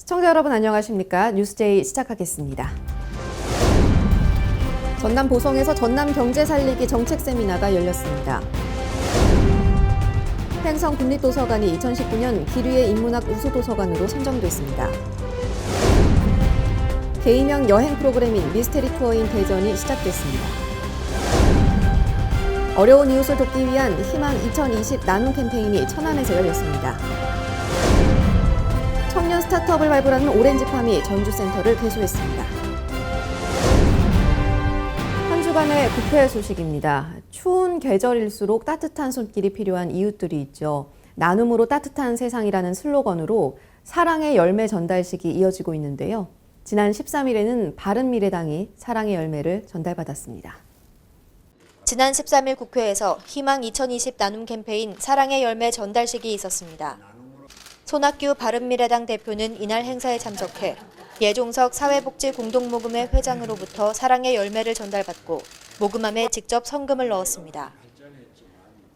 시청자 여러분 안녕하십니까? 뉴스제이 시작하겠습니다. 전남 보성에서 전남 경제 살리기 정책 세미나가 열렸습니다. 횡성 국립도서관이 2019년 기류의 인문학 우수도서관으로 선정됐습니다. 개인형 여행 프로그램인 미스테리 투어인 대전이 시작됐습니다. 어려운 이웃을 돕기 위한 희망 2020 나눔 캠페인이 천안에서 열렸습니다. 청년 스타트업을 발굴하는 오렌지팜이 전주센터를 개소했습니다. 한 주간의 국회 소식입니다. 추운 계절일수록 따뜻한 손길이 필요한 이웃들이 있죠. 나눔으로 따뜻한 세상이라는 슬로건으로 사랑의 열매 전달식이 이어지고 있는데요. 지난 13일에는 바른미래당이 사랑의 열매를 전달받았습니다. 지난 13일 국회에서 희망 2020 나눔 캠페인 사랑의 열매 전달식이 있었습니다. 손학규 바른미래당 대표는 이날 행사에 참석해 예종석 사회복지공동모금회 회장으로부터 사랑의 열매를 전달받고 모금함에 직접 성금을 넣었습니다.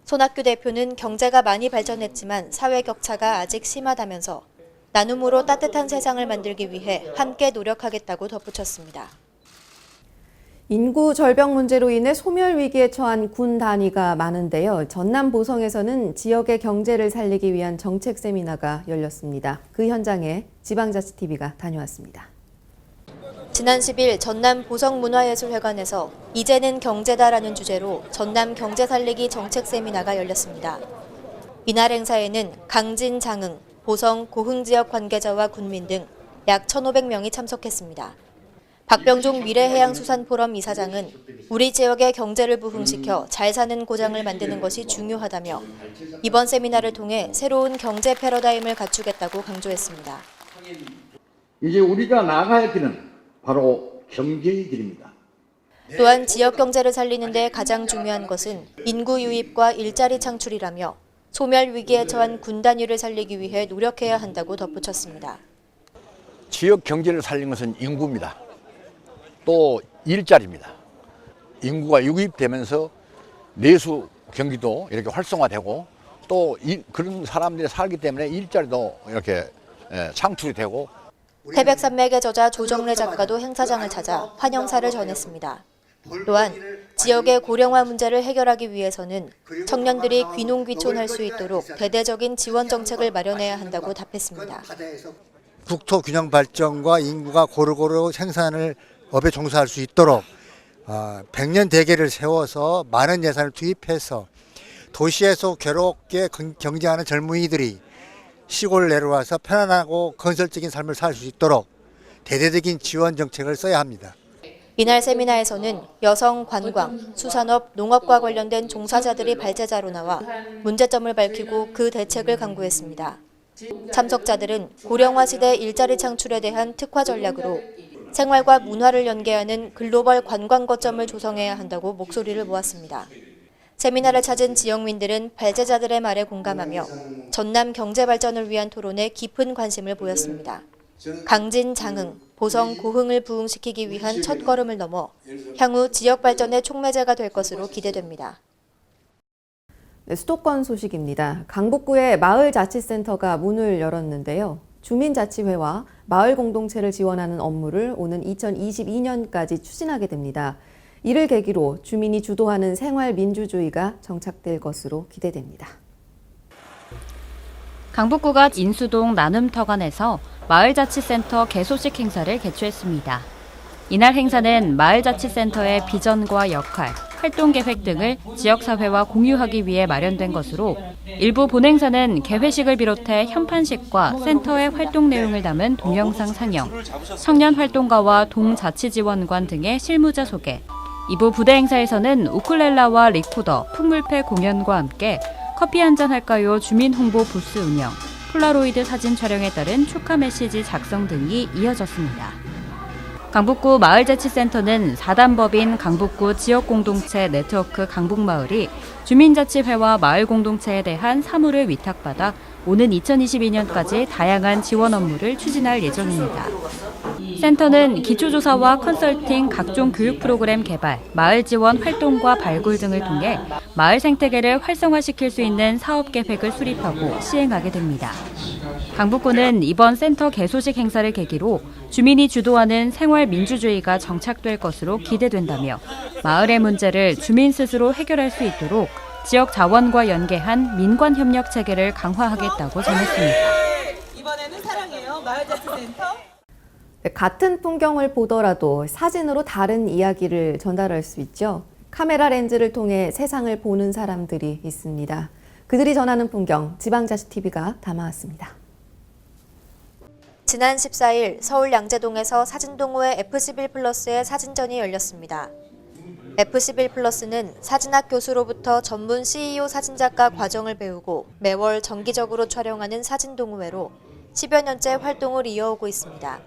손학규 대표는 경제가 많이 발전했지만 사회 격차가 아직 심하다면서 나눔으로 따뜻한 세상을 만들기 위해 함께 노력하겠다고 덧붙였습니다. 인구 절벽 문제로 인해 소멸 위기에 처한 군 단위가 많은데요. 전남 보성에서는 지역의 경제를 살리기 위한 정책 세미나가 열렸습니다. 그 현장에 지방자치TV가 다녀왔습니다. 지난 10일 전남 보성문화예술회관에서 이제는 경제다라는 주제로 전남 경제 살리기 정책 세미나가 열렸습니다. 이날 행사에는 강진, 장흥, 보성, 고흥 지역 관계자와 군민 등 약 1,500명이 참석했습니다. 박병종 미래해양수산포럼 이사장은 우리 지역의 경제를 부흥시켜 잘 사는 고장을 만드는 것이 중요하다며 이번 세미나를 통해 새로운 경제 패러다임을 갖추겠다고 강조했습니다. 이제 우리가 나아가야 할 길은 바로 경제의 길입니다. 또한 지역 경제를 살리는 데 가장 중요한 것은 인구 유입과 일자리 창출이라며 소멸 위기에 처한 군 단위를 살리기 위해 노력해야 한다고 덧붙였습니다. 지역 경제를 살리는 것은 인구입니다. 또 일자리입니다. 인구가 유입되면서 내수 경기도 이렇게 활성화되고 또 그런 사람들이 살기 때문에 일자리도 이렇게 창출이 되고. 태백산맥의 저자 조정래 작가도 행사장을 찾아 환영사를 전했습니다. 또한 지역의 고령화 문제를 해결하기 위해서는 청년들이 귀농귀촌할 수 있도록 대대적인 지원 정책을 마련해야 한다고 답했습니다. 국토 균형 발전과 인구가 고루고루 생산을 업에 종사할 수 있도록 100년 대계를 세워서 많은 예산을 투입해서 도시에서 괴롭게 경쟁하는 젊은이들이 시골 내려와서 편안하고 건설적인 삶을 살 수 있도록 대대적인 지원 정책을 써야 합니다. 이날 세미나에서는 여성, 관광, 수산업, 농업과 관련된 종사자들이 발제자로 나와 문제점을 밝히고 그 대책을 강구했습니다. 참석자들은 고령화 시대 일자리 창출에 대한 특화 전략으로 생활과 문화를 연계하는 글로벌 관광 거점을 조성해야 한다고 목소리를 모았습니다. 세미나를 찾은 지역민들은 발제자들의 말에 공감하며 전남 경제 발전을 위한 토론에 깊은 관심을 보였습니다. 강진, 장흥, 보성, 고흥을 부흥시키기 위한 첫걸음을 넘어 향후 지역 발전의 촉매제가 될 것으로 기대됩니다. 네, 수도권 소식입니다. 강북구의 마을자치센터가 문을 열었는데요. 주민자치회와 마을 공동체를 지원하는 업무를 오는 2022년까지 추진하게 됩니다. 이를 계기로 주민이 주도하는 생활민주주의가 정착될 것으로 기대됩니다. 강북구가 인수동 나눔터관에서 마을자치센터 개소식 행사를 개최했습니다. 이날 행사는 마을자치센터의 비전과 역할, 활동계획 등을 지역사회와 공유하기 위해 마련된 것으로 일부 본행사는 개회식을 비롯해 현판식과 센터의 활동 내용을 담은 동영상 상영, 청년활동가와 동자치지원관 등의 실무자 소개, 2부 부대 행사에서는 우쿨렐라와 리코더, 풍물패 공연과 함께 커피 한잔 할까요 주민 홍보 부스 운영, 폴라로이드 사진 촬영에 따른 축하 메시지 작성 등이 이어졌습니다. 강북구 마을자치센터는 4단법인 강북구 지역공동체 네트워크 강북마을이 주민자치회와 마을공동체에 대한 사무를 위탁받아 오는 2022년까지 다양한 지원 업무를 추진할 예정입니다. 센터는 기초조사와 컨설팅, 각종 교육 프로그램 개발, 마을 지원 활동과 발굴 등을 통해 마을 생태계를 활성화시킬 수 있는 사업 계획을 수립하고 시행하게 됩니다. 강북구는 이번 센터 개소식 행사를 계기로 주민이 주도하는 생활 민주주의가 정착될 것으로 기대된다며 마을의 문제를 주민 스스로 해결할 수 있도록 지역 자원과 연계한 민관 협력 체계를 강화하겠다고 전했습니다. 이번에는 사랑해요 마을자치센터. 같은 풍경을 보더라도 사진으로 다른 이야기를 전달할 수 있죠. 카메라 렌즈를 통해 세상을 보는 사람들이 있습니다. 그들이 전하는 풍경, 지방자치TV가 담아왔습니다. 지난 14일 서울 양재동에서 사진동호회 F11플러스의 사진전이 열렸습니다. F11플러스는 사진학 교수로부터 전문 CEO 사진작가 과정을 배우고 매월 정기적으로 촬영하는 사진동호회로 10여 년째 활동을 이어오고 있습니다.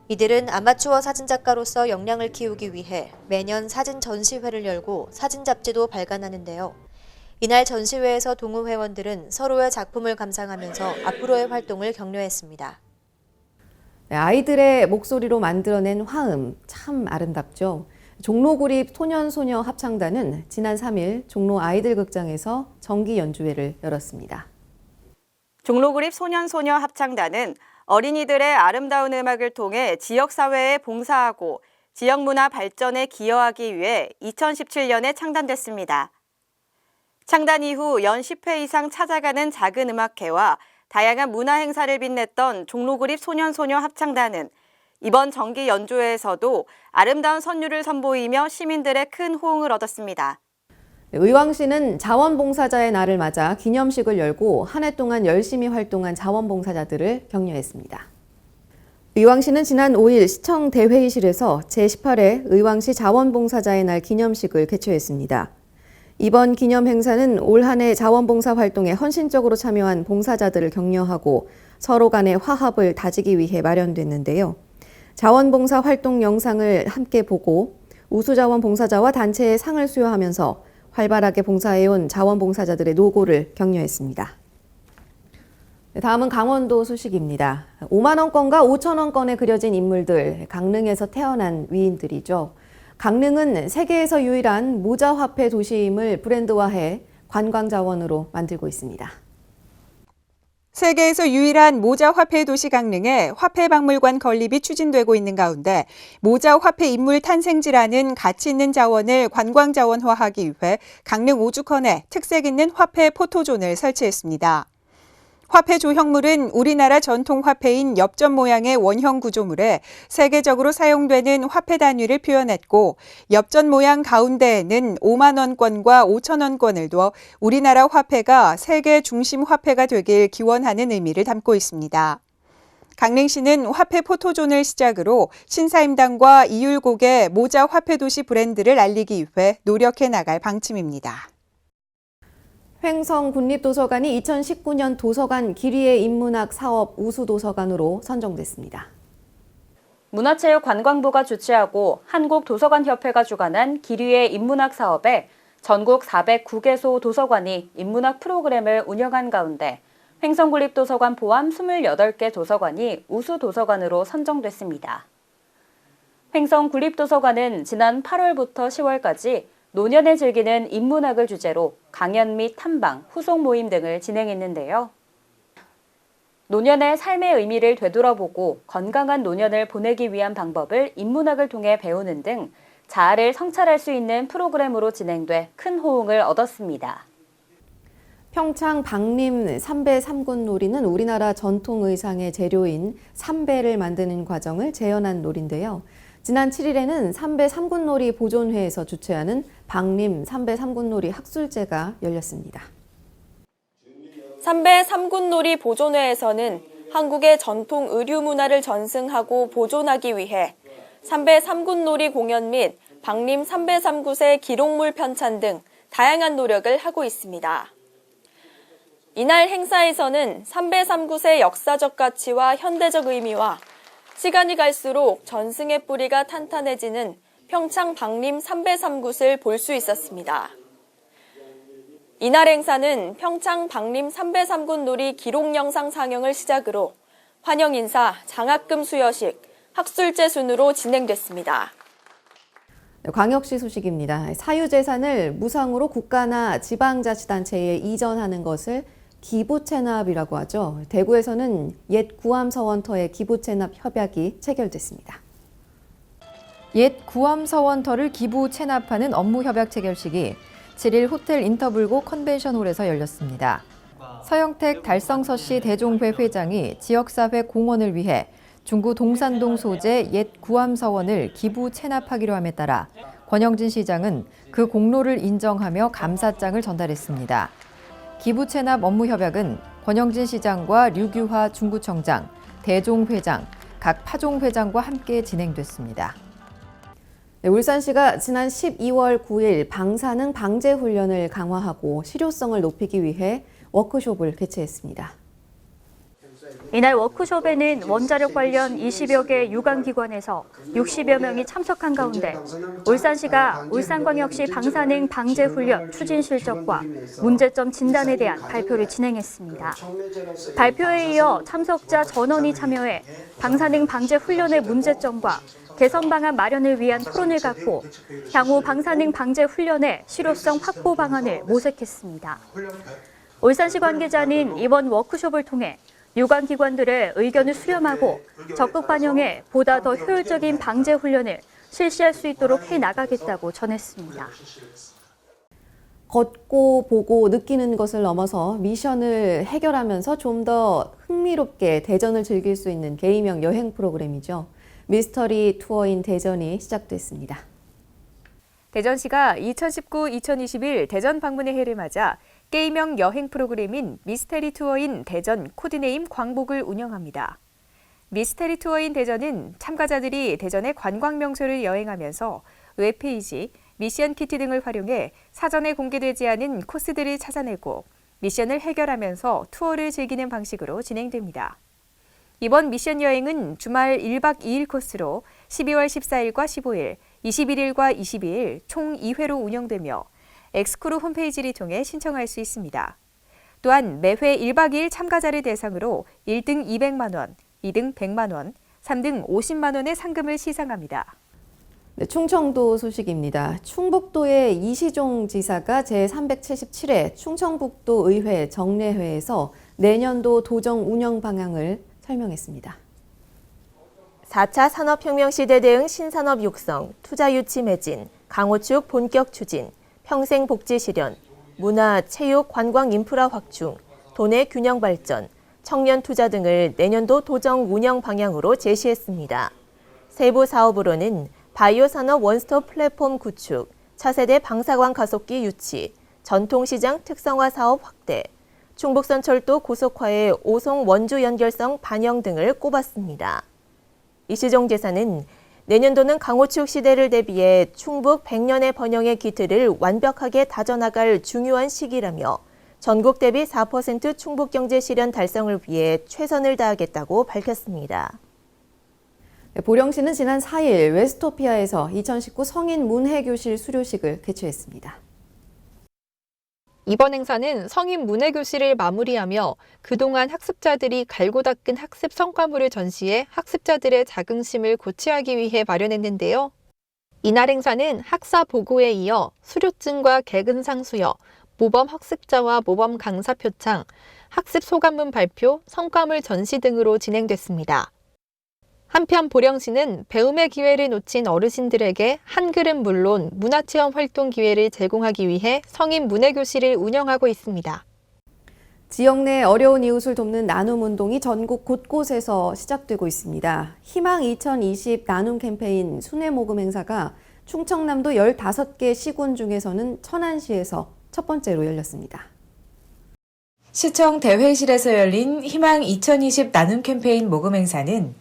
이들은 아마추어 사진작가로서 역량을 키우기 위해 매년 사진 전시회를 열고 사진 잡지도 발간하는데요. 이날 전시회에서 동호회원들은 서로의 작품을 감상하면서 앞으로의 활동을 격려했습니다. 아이들의 목소리로 만들어낸 화음, 참 아름답죠. 종로구립 소년소녀 합창단은 지난 3일 종로 아이들 극장에서 정기 연주회를 열었습니다. 종로구립 소년소녀 합창단은 어린이들의 아름다운 음악을 통해 지역사회에 봉사하고 지역문화 발전에 기여하기 위해 2017년에 창단됐습니다. 창단 이후 연 10회 이상 찾아가는 작은 음악회와 다양한 문화 행사를 빛냈던 종로구립 소년소녀 합창단은 이번 정기 연주회에서도 아름다운 선율을 선보이며 시민들의 큰 호응을 얻었습니다. 의왕시는 자원봉사자의 날을 맞아 기념식을 열고 한 해 동안 열심히 활동한 자원봉사자들을 격려했습니다. 의왕시는 지난 5일 시청 대회의실에서 제18회 의왕시 자원봉사자의 날 기념식을 개최했습니다. 이번 기념 행사는 올 한 해 자원봉사 활동에 헌신적으로 참여한 봉사자들을 격려하고 서로 간의 화합을 다지기 위해 마련됐는데요. 자원봉사 활동 영상을 함께 보고 우수자원봉사자와 단체의 상을 수여하면서 활발하게 봉사해온 자원봉사자들의 노고를 격려했습니다. 다음은 강원도 소식입니다. 5만 원권과 5천 원권에 그려진 인물들, 강릉에서 태어난 위인들이죠. 강릉은 세계에서 유일한 모자 화폐 도시임을 브랜드화해 관광자원으로 만들고 있습니다. 세계에서 유일한 모자 화폐 도시 강릉에 화폐박물관 건립이 추진되고 있는 가운데 모자 화폐 인물 탄생지라는 가치 있는 자원을 관광자원화하기 위해 강릉 오죽헌에 특색 있는 화폐 포토존을 설치했습니다. 화폐 조형물은 우리나라 전통 화폐인 엽전 모양의 원형 구조물에 세계적으로 사용되는 화폐 단위를 표현했고 엽전 모양 가운데에는 5만 원권과 5천 원권을 두어 우리나라 화폐가 세계 중심 화폐가 되길 기원하는 의미를 담고 있습니다. 강릉시는 화폐 포토존을 시작으로 신사임당과 이율곡의 모자 화폐 도시 브랜드를 알리기 위해 노력해 나갈 방침입니다. 횡성국립도서관이 2019년 도서관 기리의 인문학 사업 우수도서관으로 선정됐습니다. 문화체육관광부가 주최하고 한국도서관협회가 주관한 기리의 인문학 사업에 전국 409개소 도서관이 인문학 프로그램을 운영한 가운데 횡성국립도서관 포함 28개 도서관이 우수도서관으로 선정됐습니다. 횡성국립도서관은 지난 8월부터 10월까지 노년에 즐기는 인문학을 주제로 강연 및 탐방, 후속 모임 등을 진행했는데요. 노년의 삶의 의미를 되돌아보고 건강한 노년을 보내기 위한 방법을 인문학을 통해 배우는 등 자아를 성찰할 수 있는 프로그램으로 진행돼 큰 호응을 얻었습니다. 평창 박림 삼배 삼군 놀이는 우리나라 전통 의상의 재료인 삼배를 만드는 과정을 재현한 놀인데요. 지난 7일에는 삼배 삼군놀이 보존회에서 주최하는 박림 삼배 삼군놀이 학술제가 열렸습니다. 삼배 삼군놀이 보존회에서는 한국의 전통 의류 문화를 전승하고 보존하기 위해 삼배 삼군놀이 공연 및 박림 삼배 삼굿의 기록물 편찬 등 다양한 노력을 하고 있습니다. 이날 행사에서는 삼배 삼굿의 역사적 가치와 현대적 의미와 시간이 갈수록 전승의 뿌리가 탄탄해지는 평창 박림 삼배 삼굿을 볼 수 있었습니다. 이날 행사는 평창 박림 삼배 삼군 놀이 기록 영상 상영을 시작으로 환영 인사, 장학금 수여식, 학술제 순으로 진행됐습니다. 광역시 소식입니다. 사유재산을 무상으로 국가나 지방자치단체에 이전하는 것을 기부채납이라고 하죠. 대구에서는 옛 구암서원터의 기부채납 협약이 체결됐습니다. 옛 구암서원터를 기부 채납하는 업무 협약 체결식이 7일 호텔 인터블고 컨벤션홀에서 열렸습니다. 서영택 달성서씨 대종회 회장이 지역사회 공헌을 위해 중구 동산동 소재 옛 구암서원을 기부 채납하기로 함에 따라 권영진 시장은 그 공로를 인정하며 감사장을 전달했습니다. 기부 채납 업무 협약은 권영진 시장과 류규화 중구청장, 대종 회장, 각 파종 회장과 함께 진행됐습니다. 울산시가 지난 12월 9일 방사능 방제 훈련을 강화하고 실효성을 높이기 위해 워크숍을 개최했습니다. 이날 워크숍에는 원자력 관련 20여 개 유관기관에서 60여 명이 참석한 가운데 울산시가 울산광역시 방사능 방제 훈련 추진 실적과 문제점 진단에 대한 발표를 진행했습니다. 발표에 이어 참석자 전원이 참여해 방사능 방제 훈련의 문제점과 개선 방안 마련을 위한 토론을 갖고 향후 방사능 방제 훈련의 실효성 확보 방안을 모색했습니다. 울산시 관계자는 이번 워크숍을 통해 유관기관들의 의견을 수렴하고 적극 반영해 보다 더 효율적인 방제 훈련을 실시할 수 있도록 해나가겠다고 전했습니다. 걷고 보고 느끼는 것을 넘어서 미션을 해결하면서 좀 더 흥미롭게 대전을 즐길 수 있는 개인형 여행 프로그램이죠. 미스터리 투어인 대전이 시작됐습니다. 대전시가 2019-2021 대전 방문의 해를 맞아 게임형 여행 프로그램인 미스테리 투어인 대전 코드네임 광복을 운영합니다. 미스테리 투어인 대전은 참가자들이 대전의 관광 명소를 여행하면서 웹페이지, 미션 키트 등을 활용해 사전에 공개되지 않은 코스들을 찾아내고 미션을 해결하면서 투어를 즐기는 방식으로 진행됩니다. 이번 미션 여행은 주말 1박 2일 코스로 12월 14일과 15일, 21일과 22일 총 2회로 운영되며 엑스크루 홈페이지를 통해 신청할 수 있습니다. 또한 매회 1박 2일 참가자를 대상으로 1등 200만 원, 2등 100만 원, 3등 50만 원의 상금을 시상합니다. 네, 충청도 소식입니다. 충북도의 이시종 지사가 제377회 충청북도 의회 정례회에서 내년도 도정 운영 방향을 설명했습니다. 4차 산업혁명 시대 대응 신산업 육성, 투자 유치 매진, 강호축 본격 추진, 평생 복지 실현, 문화, 체육, 관광 인프라 확충, 도내 균형 발전, 청년 투자 등을 내년도 도정 운영 방향으로 제시했습니다. 세부 사업으로는 바이오 산업 원스톱 플랫폼 구축, 차세대 방사광 가속기 유치, 전통시장 특성화 사업 확대, 충북선철도 고속화의 오송 원주 연결성 반영 등을 꼽았습니다. 이시종 지사는 내년도는 강호축 시대를 대비해 충북 100년의 번영의 기틀을 완벽하게 다져나갈 중요한 시기라며 전국 대비 4% 충북 경제 실현 달성을 위해 최선을 다하겠다고 밝혔습니다. 보령시는 지난 4일 웨스토피아에서 2019 성인 문해교실 수료식을 개최했습니다. 이번 행사는 성인 문해교실을 마무리하며 그동안 학습자들이 갈고 닦은 학습 성과물을 전시해 학습자들의 자긍심을 고취하기 위해 마련했는데요. 이날 행사는 학사 보고에 이어 수료증과 개근상 수여, 모범 학습자와 모범 강사 표창, 학습 소감문 발표, 성과물 전시 등으로 진행됐습니다. 한편 보령시는 배움의 기회를 놓친 어르신들에게 한글은 물론 문화체험 활동 기회를 제공하기 위해 성인 문해교실을 운영하고 있습니다. 지역 내 어려운 이웃을 돕는 나눔 운동이 전국 곳곳에서 시작되고 있습니다. 희망 2020 나눔 캠페인 순회 모금 행사가 충청남도 15개 시군 중에서는 천안시에서 첫 번째로 열렸습니다. 시청 대회실에서 열린 희망 2020 나눔 캠페인 모금 행사는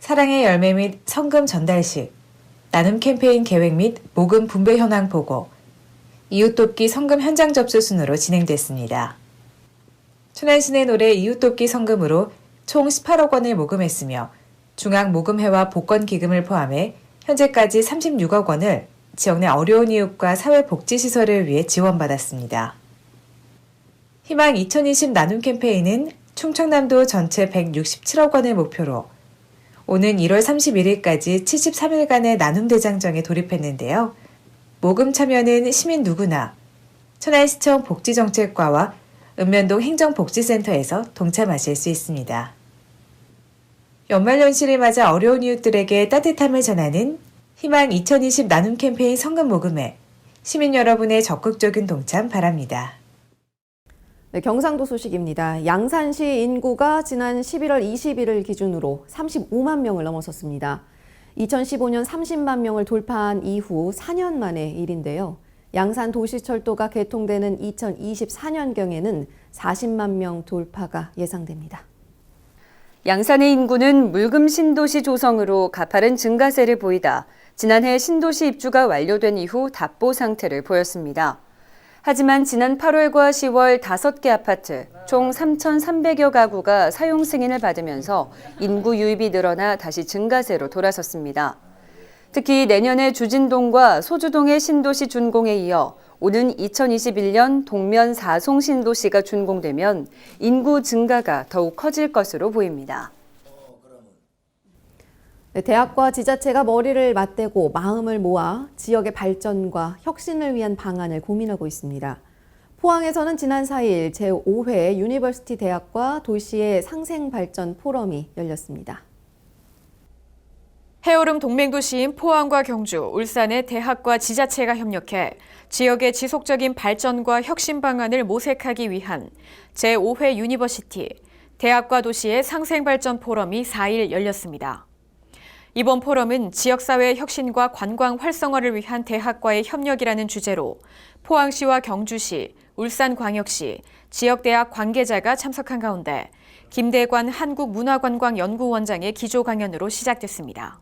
사랑의 열매 및 성금 전달식, 나눔 캠페인 계획 및 모금 분배 현황 보고, 이웃 돕기 성금 현장 접수 순으로 진행됐습니다. 천안시내 노래 이웃 돕기 성금으로 총 18억 원을 모금했으며 중앙 모금회와 복권 기금을 포함해 현재까지 36억 원을 지역 내 어려운 이웃과 사회복지시설을 위해 지원받았습니다. 희망 2020 나눔 캠페인은 충청남도 전체 167억 원을 목표로 오는 1월 31일까지 73일간의 나눔 대장정에 돌입했는데요. 모금 참여는 시민 누구나 천안시청 복지정책과와 읍면동 행정복지센터에서 동참하실 수 있습니다. 연말연시를 맞아 어려운 이웃들에게 따뜻함을 전하는 희망 2020 나눔 캠페인 성금 모금에 시민 여러분의 적극적인 동참 바랍니다. 네, 경상도 소식입니다. 양산시 인구가 지난 11월 20일을 기준으로 35만 명을 넘어섰습니다. 2015년 30만 명을 돌파한 이후 4년 만의 일인데요. 양산 도시철도가 개통되는 2024년경에는 40만 명 돌파가 예상됩니다. 양산의 인구는 물금 신도시 조성으로 가파른 증가세를 보이다 지난해 신도시 입주가 완료된 이후 답보 상태를 보였습니다. 하지만 지난 8월과 10월 5개 아파트 총 3,300여 가구가 사용 승인을 받으면서 인구 유입이 늘어나 다시 증가세로 돌아섰습니다. 특히 내년에 주진동과 소주동의 신도시 준공에 이어 오는 2021년 동면 4송 신도시가 준공되면 인구 증가가 더욱 커질 것으로 보입니다. 네, 대학과 지자체가 머리를 맞대고 마음을 모아 지역의 발전과 혁신을 위한 방안을 고민하고 있습니다. 포항에서는 지난 4일 제5회 유니버시티 대학과 도시의 상생발전 포럼이 열렸습니다. 해오름 동맹도시인 포항과 경주, 울산의 대학과 지자체가 협력해 지역의 지속적인 발전과 혁신 방안을 모색하기 위한 제5회 유니버시티 대학과 도시의 상생발전 포럼이 4일 열렸습니다. 이번 포럼은 지역사회 혁신과 관광 활성화를 위한 대학과의 협력이라는 주제로 포항시와 경주시, 울산광역시, 지역대학 관계자가 참석한 가운데 김대관 한국문화관광연구원장의 기조 강연으로 시작됐습니다.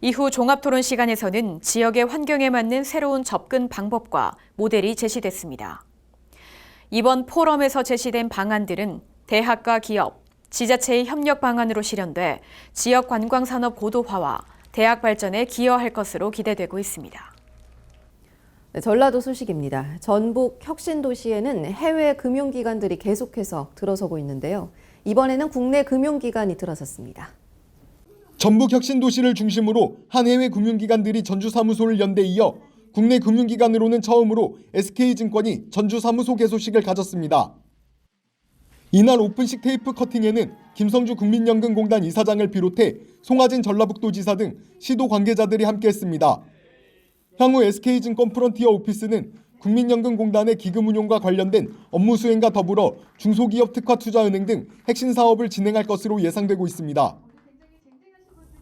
이후 종합토론 시간에서는 지역의 환경에 맞는 새로운 접근 방법과 모델이 제시됐습니다. 이번 포럼에서 제시된 방안들은 대학과 기업, 지자체의 협력 방안으로 실현돼 지역 관광산업 고도화와 대학 발전에 기여할 것으로 기대되고 있습니다. 네, 전라도 소식입니다. 전북 혁신도시에는 해외 금융기관들이 계속해서 들어서고 있는데요. 이번에는 국내 금융기관이 들어섰습니다. 전북 혁신도시를 중심으로 한 해외 금융기관들이 전주사무소를 연 데 이어 국내 금융기관으로는 처음으로 SK증권이 전주사무소 개소식을 가졌습니다. 이날 오픈식 테이프 커팅에는 김성주 국민연금공단 이사장을 비롯해 송하진 전라북도지사 등 시도 관계자들이 함께했습니다. 향후 SK증권 프론티어 오피스는 국민연금공단의 기금 운용과 관련된 업무 수행과 더불어 중소기업 특화투자은행 등 핵심 사업을 진행할 것으로 예상되고 있습니다.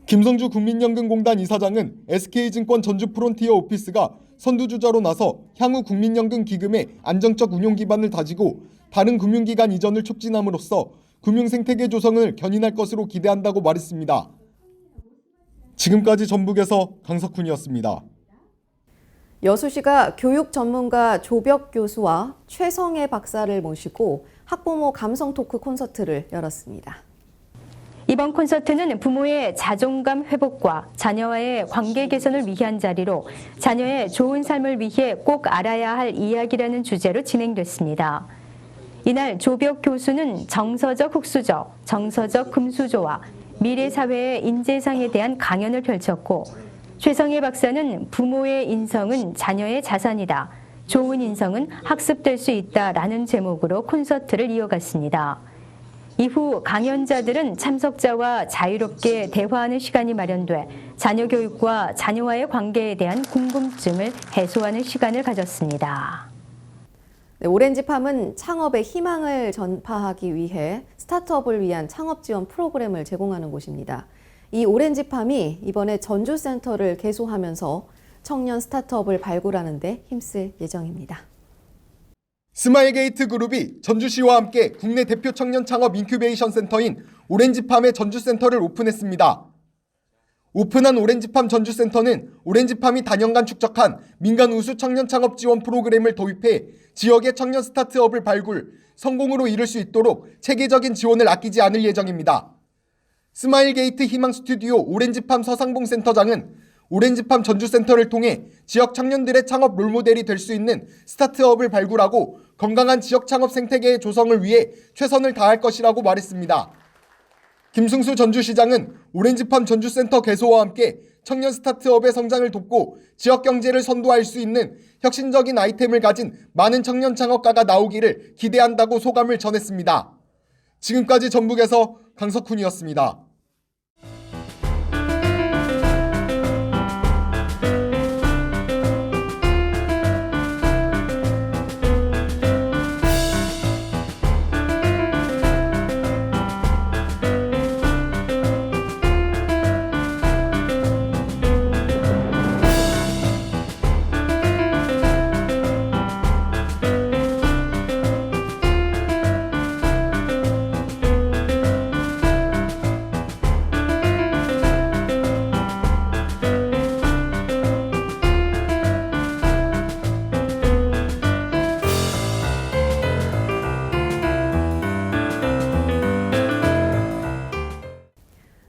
김성주 국민연금공단 이사장은 SK증권 전주 프론티어 오피스가 선두주자로 나서 향후 국민연금 기금의 안정적 운용 기반을 다지고 다른 금융기관 이전을 촉진함으로써 금융생태계 조성을 견인할 것으로 기대한다고 말했습니다. 지금까지 전북에서 강석훈이었습니다. 여수시가 교육 전문가 조벽 교수와 최성애 박사를 모시고 학부모 감성 토크 콘서트를 열었습니다. 이번 콘서트는 부모의 자존감 회복과 자녀와의 관계 개선을 위한 자리로 자녀의 좋은 삶을 위해 꼭 알아야 할 이야기라는 주제로 진행됐습니다. 이날 조벽 교수는 정서적 흑수저, 정서적 금수저와 미래 사회의 인재상에 대한 강연을 펼쳤고 최성애 박사는 부모의 인성은 자녀의 자산이다. 좋은 인성은 학습될 수 있다라는 제목으로 콘서트를 이어갔습니다. 이후 강연자들은 참석자와 자유롭게 대화하는 시간이 마련돼 자녀 교육과 자녀와의 관계에 대한 궁금증을 해소하는 시간을 가졌습니다. 네, 오렌지팜은 창업의 희망을 전파하기 위해 스타트업을 위한 창업 지원 프로그램을 제공하는 곳입니다. 이 오렌지팜이 이번에 전주센터를 개소하면서 청년 스타트업을 발굴하는 데 힘쓸 예정입니다. 스마일게이트 그룹이 전주시와 함께 국내 대표 청년 창업 인큐베이션 센터인 오렌지팜의 전주센터를 오픈했습니다. 오픈한 오렌지팜 전주센터는 오렌지팜이 단연간 축적한 민간 우수 청년 창업 지원 프로그램을 도입해 지역의 청년 스타트업을 발굴, 성공으로 이룰 수 있도록 체계적인 지원을 아끼지 않을 예정입니다. 스마일게이트 희망 스튜디오 오렌지팜 서상봉 센터장은 오렌지팜 전주센터를 통해 지역 청년들의 창업 롤모델이 될 수 있는 스타트업을 발굴하고 건강한 지역 창업 생태계의 조성을 위해 최선을 다할 것이라고 말했습니다. 김승수 전주시장은 오렌지팜 전주센터 개소와 함께 청년 스타트업의 성장을 돕고 지역 경제를 선도할 수 있는 혁신적인 아이템을 가진 많은 청년 창업가가 나오기를 기대한다고 소감을 전했습니다. 지금까지 전북에서 강석훈이었습니다.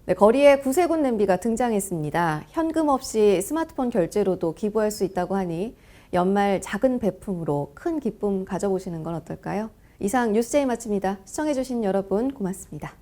네, 거리에 구세군 냄비가 등장했습니다. 현금 없이 스마트폰 결제로도 기부할 수 있다고 하니 연말 작은 배품으로 큰 기쁨 가져보시는 건 어떨까요? 이상 뉴스제이 마칩니다. 시청해주신 여러분 고맙습니다.